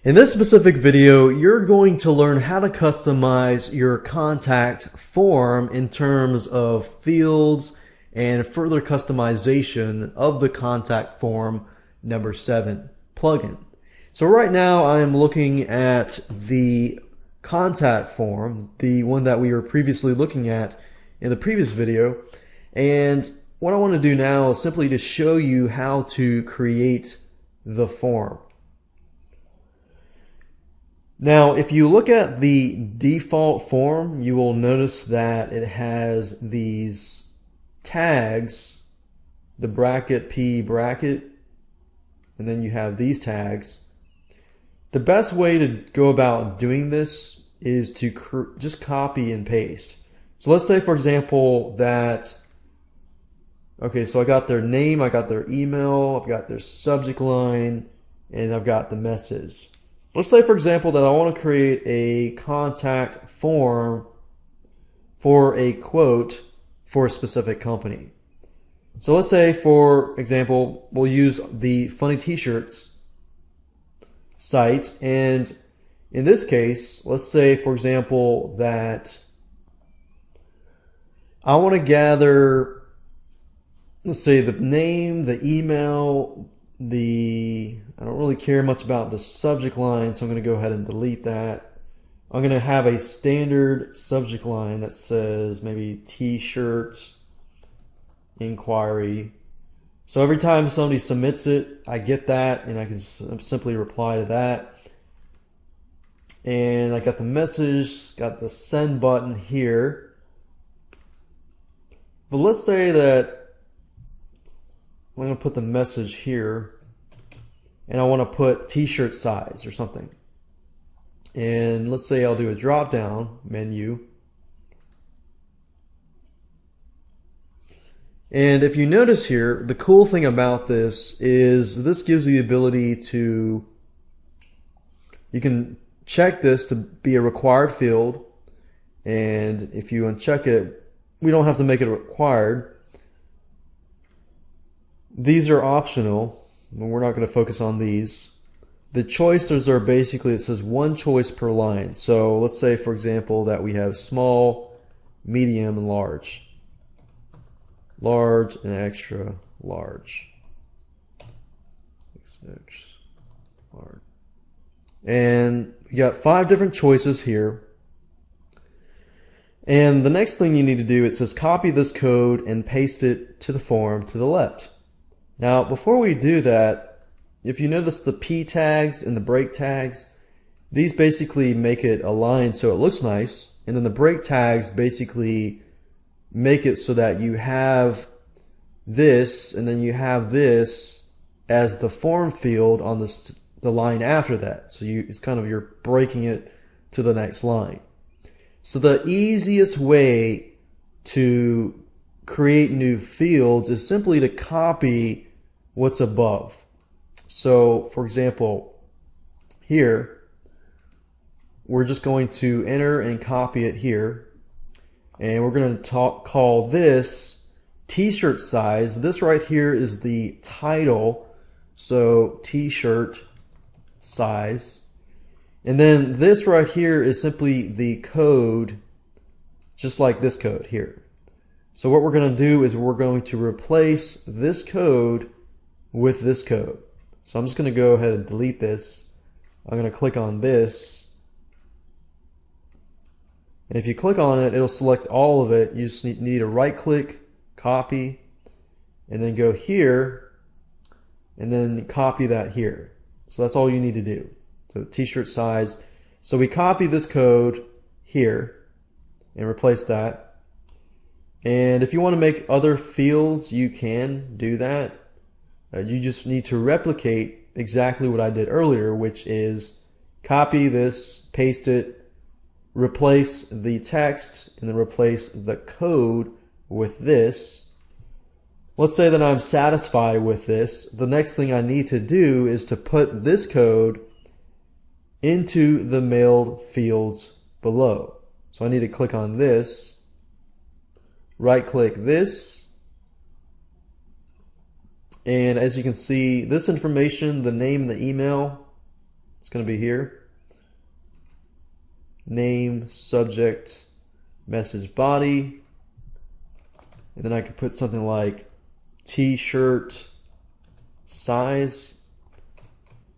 In this specific video, you're going to learn how to customize your contact form in terms of fields and further customization of the contact form number 7 plugin. So right now I'm looking at the contact form, the one that we were previously looking at in the previous video, and what I want to do now is simply to show you how to create the form. Now, if you look at the default form, you will notice that it has these tags, the bracket, P bracket, and then you have these tags. The best way to go about doing this is to just copy and paste. So let's say, for example, that, okay, so I got their name, I got their email, I've got their subject line, and I've got the message. Let's say, for example, that I want to create a contact form for a quote for a specific company. So let's say, for example, we'll use the Funny T-shirts site. And in this case, let's say, for example, that I want to gather, let's say, the name, the email, I don't really care much about the subject line, so I'm going to go ahead and delete that. I'm going to have a standard subject line that says maybe T-shirt inquiry. So every time somebody submits it, I get that, and I can simply reply to that. And I got the message, got the send button here. But let's say that I'm going to put the message here, and I want to put T-shirt size or something. And let's say I'll do a drop down menu. And if you notice here, the cool thing about this is this gives you the ability to, you can check this to be a required field. And if you uncheck it, we don't have to make it required. These are optional. We're not going to focus on these. The choices are basically, it says one choice per line. So let's say, for example, that we have small, medium, and large. Large and extra large. Large. And you got 5 different choices here. And the next thing you need to do, it says copy this code and paste it to the form to the left. Now, before we do that, if you notice the P tags and the break tags, these basically make it align so it looks nice. And then the break tags basically make it so that you have this and then you have this as the form field on the line after that. So it's kind of, you're breaking it to the next line. So the easiest way to create new fields is simply to copy what's above. So, for example, here, we're just going to enter and copy it here. And we're going to call this T-shirt size. This right here is the title. So, T-shirt size. And then this right here is simply the code, just like this code here. So what we're going to do is we're going to replace this code with this code. So I'm just going to go ahead and delete this. I'm going to click on this. And if you click on it, it'll select all of it. You just need to right click, copy, and then go here, and then copy that here. So that's all you need to do. So T-shirt size. So we copy this code here and replace that. And if you want to make other fields, you can do that. You just need to replicate exactly what I did earlier, which is copy this, paste it, replace the text, and then replace the code with this. Let's say that I'm satisfied with this. The next thing I need to do is to put this code into the mailed fields below. So I need to click on this, right click this, and as you can see, this information, the name, the email, It's going to be here. Name, subject, message body. And then I could put something like t-shirt size.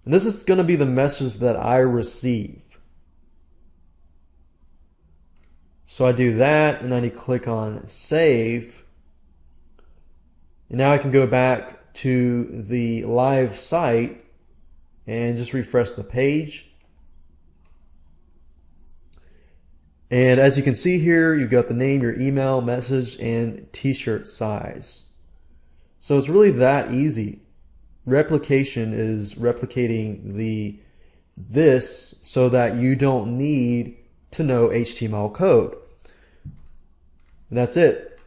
And this is going to be the message that I receive. So I do that, and then I click on save. And now I can go back to the live site and just refresh the page. And as you can see here, you've got the name, your email, message, and t-shirt size. So it's really that easy. Replication is replicating this so that you don't need to know HTML code. And that's it.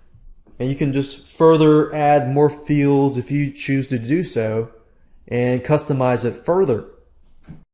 And you can just further add more fields if you choose to do so and customize it further.